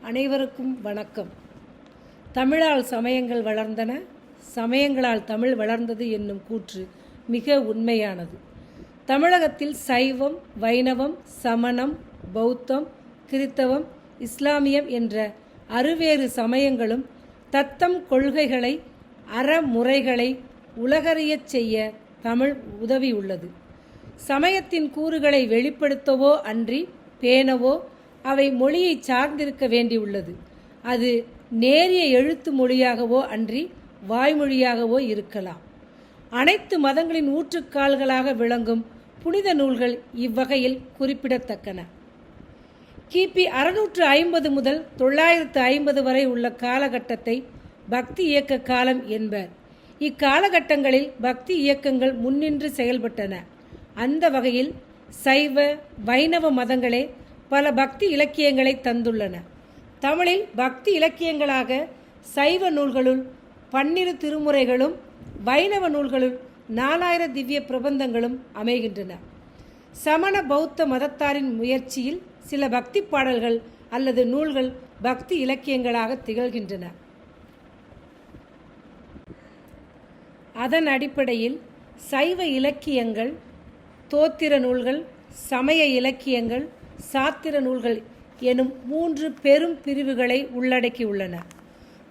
அனைவருக்கும் வணக்கம். தமிழால் சமயங்கள் வளர்ந்தன, சமயங்களால் தமிழ் வளர்ந்தது என்னும் கூற்று மிக உண்மையானது. தமிழகத்தில் சைவம், வைணவம், சமணம், பௌத்தம், கிறித்தவம், இஸ்லாமியம் என்ற அறுவேறு சமயங்களும் தத்தம் கொள்கைகளை, அறமுறைகளை உலகறியச் செய்ய தமிழ் உதவியுள்ளது. சமயத்தின் கூறுகளை வெளிப்படுத்தவோ அன்றி பேணவோ அவை மொழியை சார்ந்திருக்க வேண்டியுள்ளது. அது நேரிய எழுத்து மொழியாகவோ அன்றி வாய்மொழியாகவோ இருக்கலாம். அனைத்து மதங்களின் ஊற்றுக்கால்களாக விளங்கும் புனித நூல்கள் இவ்வகையில் குறிப்பிடத்தக்கன. கிபி 650 முதல் 950 வரை உள்ள காலகட்டத்தை பக்தி இயக்க காலம் என்பர். இக்காலகட்டங்களில் பக்தி இயக்கங்கள் முன்னின்று செயல்பட்டன. அந்த வகையில் சைவ, வைணவ மதங்களே பல பக்தி இலக்கியங்களை தந்துள்ளன. தமிழில் பக்தி இலக்கியங்களாக சைவ நூல்களுள் 12 திருமுறைகளும், வைணவ நூல்களுள் 4000 திவ்ய பிரபந்தங்களும் அமைகின்றன. சமண பௌத்த மதத்தாரின் முயற்சியில் சில பக்தி பாடல்கள் அல்லது நூல்கள் பக்தி இலக்கியங்களாக திகழ்கின்றன. அதன் அடிப்படையில் சைவ இலக்கியங்கள், தோத்திர நூல்கள், சமய இலக்கியங்கள், சாத்திர நூல்கள் எனும் 3 பெரும் பிரிவுகளை உள்ளடக்கியுள்ளன.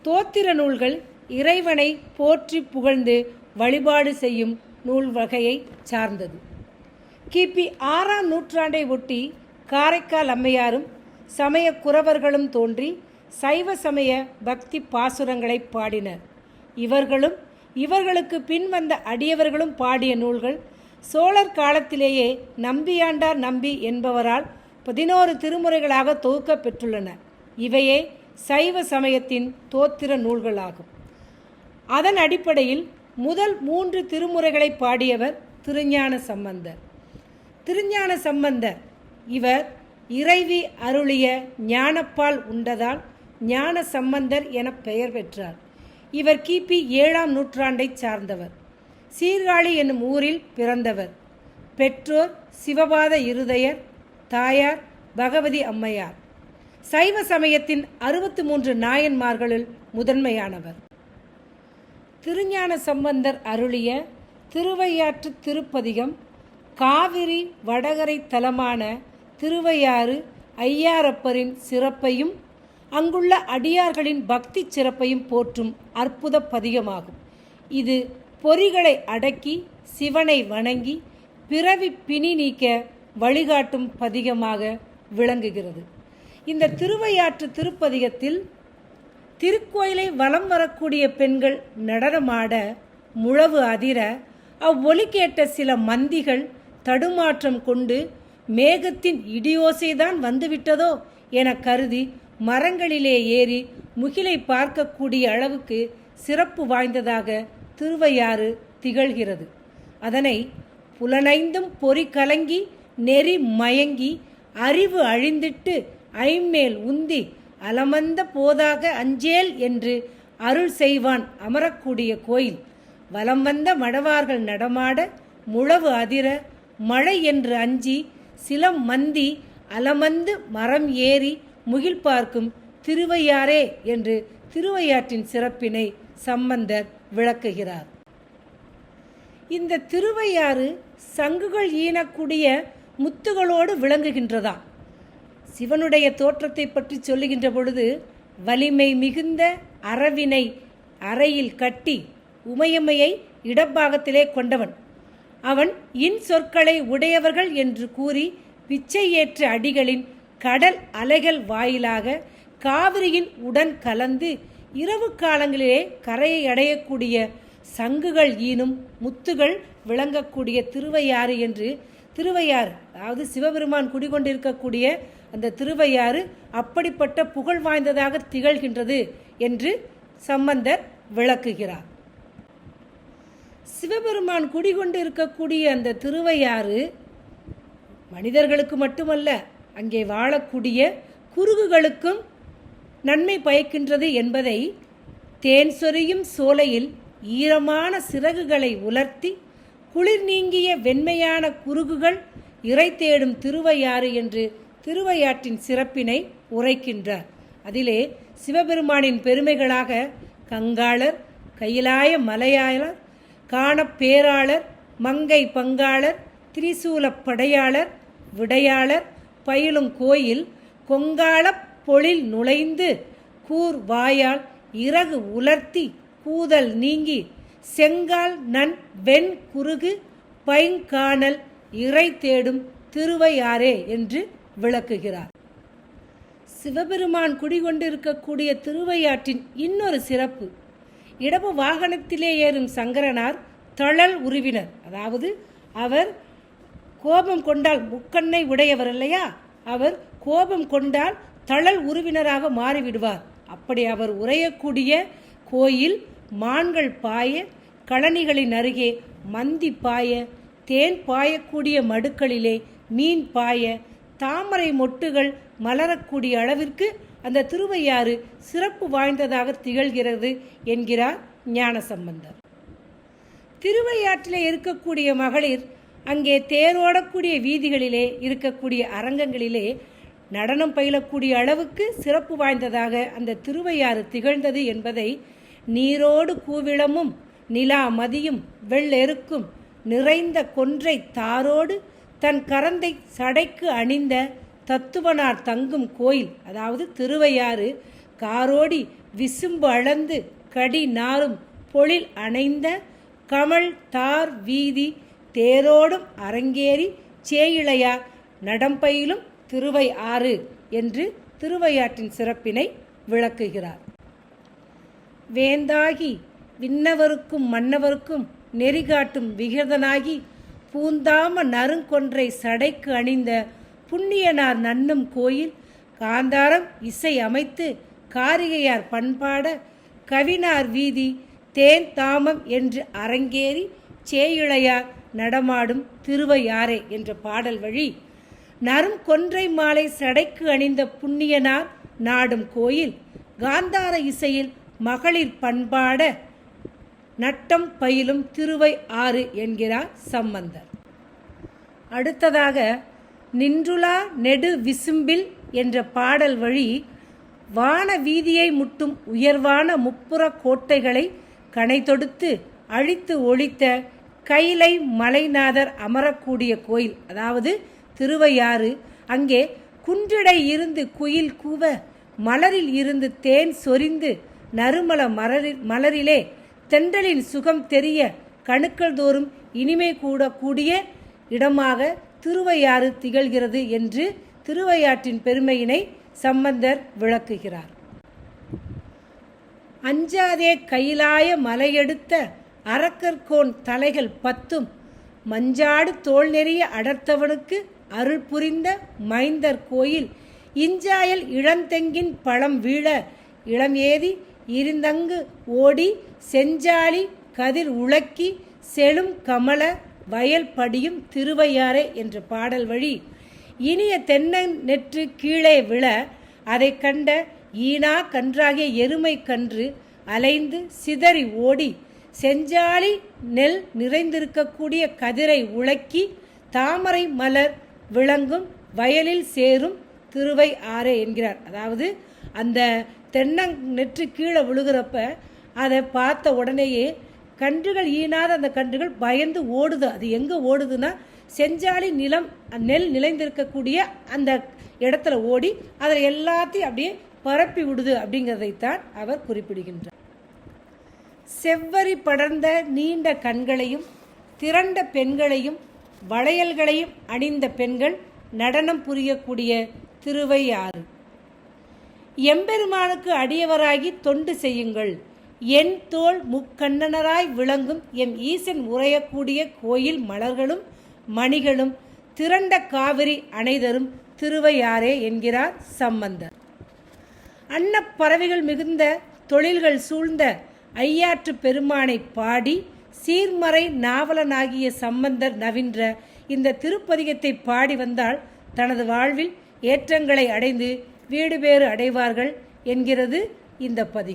தோத்திர நூல்கள் இறைவனை போற்றி புகழ்ந்து வழிபாடு செய்யும் நூல் வகையை சார்ந்தது. கிபி 6ஆம் நூற்றாண்டை ஒட்டி காரைக்கால் அம்மையாரும் சமய குரவர்களும் தோன்றி சைவ சமய பக்தி பாசுரங்களை பாடினர். இவர்களும் இவர்களுக்கு பின் வந்த அடியவர்களும் பாடிய நூல்கள் சோழர் காலத்திலேயே நம்பியாண்டார் நம்பி என்பவரால் 11 திருமுறைகளாக தொகுக்க பெற்றுள்ளன. இவையே சைவ சமயத்தின் தோத்திர நூல்களாகும். அதன் அடிப்படையில் முதல் 3 திருமுறைகளை பாடியவர் திருஞான சம்பந்தர். திருஞான சம்பந்தர் இவர் இறைவி அருளிய ஞானப்பால் உண்டதால் ஞான சம்பந்தர் என பெயர் பெற்றார். இவர் கிபி 7ஆம் நூற்றாண்டை சார்ந்தவர். சீர்காழி என்னும் ஊரில் பிறந்தவர். பெற்றோர் சிவபாத இருதயர், தாயார் பகவதி அம்மையார். சைவ சமயத்தின் 63 நாயன்மார்களுள் முதன்மையானவர். திருஞான சம்பந்தர் அருளிய திருவையாற்று திருப்பதிகம் காவிரி வடகரை தலமான திருவையாறு ஐயாரப்பரின் சிறப்பையும் அங்குள்ள அடியார்களின் பக்தி சிறப்பையும் போற்றும் அற்புத பதிகமாகும். இது பொறிகளை அடக்கி சிவனை வணங்கி பிறவி பிணி நீக்க வழிகாட்டும் பதிகமாக விளங்குகிறது. இந்த திருவையாற்று திருப்பதிகத்தில் திருக்கோயிலை வலம் வரக்கூடிய பெண்கள் நடனமாட, முழவு அதிர, அவ்வொலி கேட்ட சில மந்திகள் தடுமாற்றம் கொண்டு மேகத்தின் இடியோசைதான் வந்துவிட்டதோ என கருதி மரங்களிலே ஏறி முகிலை பார்க்கக்கூடிய அளவுக்கு சிறப்பு வாய்ந்ததாக திருவையாறு திகழ்கிறது. அதனை புலனைந்தும் பொறி கலங்கி நெறி மயங்கி அறிவு அழிந்திட்டு ஐம்மேல் உந்தி அலமந்த போதாக அஞ்சேல் என்று அருள் செய்வான் அமரக்கூடிய கோயில். வலம் வந்த மடவார்கள் நடமாட, முழவு அதிர, மழை என்று அஞ்சி சிலம் மந்தி அலமந்து மரம் ஏறி முகில் பார்க்கும் திருவையாறே என்று திருவையாற்றின் சிறப்பினை சம்பந்தர் விளக்குகிறார். இந்த திருவையாறு சங்குகள் ஈனக்கூடிய முத்துகளோடு விளங்குகின்றதாம். சிவனுடைய தோற்றத்தை பற்றி சொல்லுகின்ற பொழுது, வலிமை மிகுந்த அரவினை அறையில் கட்டி உமையம்மையை இடப்பாகத்திலே கொண்டவன். அவன் இன் சொற்களை உடையவர்கள் என்று கூறி பிச்சை ஏற்ற அடிகளின் கடல் அலைகள் வாயிலாக காவிரியின் உடன் கலந்து இரவு காலங்களிலே கரையை அடையக்கூடிய சங்குகள் ஈனும் முத்துகள் விளங்கக்கூடிய திருவையாறு என்று திருவையாறு, அதாவது சிவபெருமான் குடிகொண்டிருக்கக்கூடிய அந்த திருவையாறு அப்படிப்பட்ட புகழ் வாய்ந்ததாக திகழ்கின்றது என்று சம்பந்தர் விளக்குகிறார். சிவபெருமான் குடிகொண்டு இருக்கக்கூடிய அந்த திருவையாறு மனிதர்களுக்கு மட்டுமல்ல, அங்கே வாழக்கூடிய குருகுகளுக்கும் நன்மை பயக்கின்றது என்பதை தேன் சொரியும் சோலையில் ஈரமான சிறகுகளை உலர்த்தி குளிர் நீங்கிய வெண்மையான குருகுகள் இறை தேடும் திருவையாறு என்று திருவையாற்றின் சிறப்பினை உரைக்கின்றார். அதிலே சிவபெருமானின் பெருமைகளாக கங்காளர், கையிலாய மலையாளர், காணப்பேராளர், மங்கை பங்காளர், திரிசூலப் படையாளர், விடையாளர், பயிலும் கோயில், கொங்காளப் பொழில் நுழைந்து கூர் வாயால் இறகு உலர்த்தி கூதல் நீங்கி செங்கால் நன் வெண் குறுகு பைங்கானல் இறை தேடும் திருவையாறே என்று விளக்குகிறார். சிவபெருமான் குடிகொண்டிருக்கக்கூடிய திருவையாற்றின் இன்னொரு சிறப்பு, இடப வாகனத்திலே ஏறும் சங்கரனார் தழல் உருவினர். அதாவது அவர் கோபம் கொண்டால், முக்கண்ணை உடையவர் இல்லையா, அவர் கோபம் கொண்டால் தழல் உருவினராக மாறிவிடுவார். அப்படி அவர் உறையக்கூடிய கோயில் மான்கள் பாய, கழனிகளின் அருகே மந்தி பாய, தேன் பாயக்கூடிய மடுக்களிலே மீன் பாய, தாமரை மொட்டுகள் மலரக்கூடிய அளவிற்கு அந்த திருவையாறு சிறப்பு வாய்ந்ததாக திகழ்கிறது என்கிறார் ஞானசம்பந்தர். திருவையாற்றிலே இருக்கக்கூடிய மகளிர் அங்கே தேரோடக்கூடிய வீதிகளிலே இருக்கக்கூடிய அரங்கங்களிலே நடனம் பயிலக்கூடிய அளவுக்கு சிறப்பு வாய்ந்ததாக அந்த திருவையாறு திகழ்ந்தது என்பதை நீரோடு கூவிளமும் நிலா மதியும் வெள்ளெருக்கும் நிறைந்த கொன்றை தாரோடு தன் கரந்தை சடைக்கு அணிந்த தத்துவனார் தங்கும் கோயில், அதாவது திருவையாறு காரோடி விசும்பு அளந்து கடி நாரும் பொழில் அணைந்த கமல் தார் வீதி தேரோடும் அரங்கேறி சேயிழையார் நடம்பயிலும் திருவை ஆறு என்று திருவையாற்றின் சிறப்பினை விளக்குகிறார். வேந்தாகி விண்ணவருக்கும் மன்னவருக்கும் நெறிகாட்டும் விகிதனாகி பூந்தாம நறுங்கொன்றை சடைக்கு அணிந்த புண்ணியனார் நன்னும் கோயில் காந்தாரம் இசை அமைத்து காரிகையார் பண்பாட கவினார் வீதி தேன் தாமம் என்று அரங்கேறி சேயிழையார் நடமாடும் திருவையாறே என்ற பாடல் வழி நரும் கொன்றை மாலை சடைக்கு அணிந்த புண்ணியனார் நாடும் கோயில் காந்தார இசையில் மகளிர் பண்பாட நட்டம் பயிலும் திருவை ஆறு என்கிறார் சம்பந்தர். அடுத்ததாக நின்றுலா நெடு விசும்பில் என்ற பாடல் வழி வான வீதியை முட்டும் உயர்வான முப்புற கோட்டைகளை கணை தொடுத்து அழித்து ஒழித்த கைலை மலைநாதர் அமரக்கூடிய கோயில், அதாவது திருவையாறு. அங்கே குன்றிடை இருந்து குயில் கூவ, மலரில் இருந்து தேன் சொரிந்து, நறுமல மலரிலே தென்றலின் சுகம் தெரிய, கணுக்கள் தோறும் இனிமை கூடக்கூடிய இடமாக திருவையாறு திகழ்கிறது என்று திருவையாற்றின் பெருமையினை சம்பந்தர் விளக்குகிறார். அஞ்சாதே கையிலாய மலையெடுத்த அரக்கர்கோன் தலைகள் 10 மஞ்சாடு தோல் நெறிய அடர்த்தவனுக்கு அருள் புரிந்த மைந்தர் கோயில் இஞ்சாயல் இளந்தெங்கின் பழம் வீழ இளம் ஏதி இருந்தங்கு ஓடி செஞ்சாலி கதிர் உழக்கி செழும் கமல வயல் படியும் திருவையாறே என்ற பாடல் வழி இனிய தென்னன் நெற்று கீழே விழ அதை கண்ட ஈனா கன்றாகிய எருமை கன்று அலைந்து சிதறி ஓடி செஞ்சாலி நெல் நிறைந்திருக்கக்கூடிய கதிரை உழக்கி தாமரை மலர் விளங்கும் வயலில் சேரும் திருவை ஆறே என்கிறார். அதாவது அந்த தென்னங் நெற்று கீழே விழுகிறப்ப அதை பார்த்த உடனேயே கன்றுகள் ஈனாத அந்த கன்றுகள் பயந்து ஓடுது. அது எங்கே ஓடுதுன்னா செஞ்சாலி நிலம் நெல் நிலைந்திருக்கக்கூடிய அந்த இடத்துல ஓடி அதை எல்லாத்தையும் அப்படியே பரப்பி விடுது அப்படிங்கிறதைத்தான் அவர் குறிப்பிடுகின்றார். செவ்வரி படர்ந்த நீண்ட கண்களையும் திரண்ட பெண்களையும் வளையல்களையும் அணிந்த பெண்கள் நடனம் புரியக்கூடிய திருவையாறு. எம்பெருமானுக்கு அடியவராகி தொண்டு செய்யுங்கள், என் தோள் முக்கண்ணனராய் விளங்கும் எம் ஈசன் உறையக்கூடிய கோயில் மலர்களும் மணிகளும் திரண்ட காவிரி அணைதரும் திருவையாறே என்கிறார் சம்பந்தர். அன்னப்பறவைகள் மிகுந்த தொழில்கள் சூழ்ந்த ஐயாற்று பெருமானை பாடி சீர்மறை நாவலனாகிய சம்பந்தர் நவின்ற இந்த திருப்பதிகத்தை பாடி வந்தால் தனது வாழ்வில் ஏற்றங்களை அடைந்து வீடு பேறு அடைவார்கள் என்கிறது இந்த பதிகம்.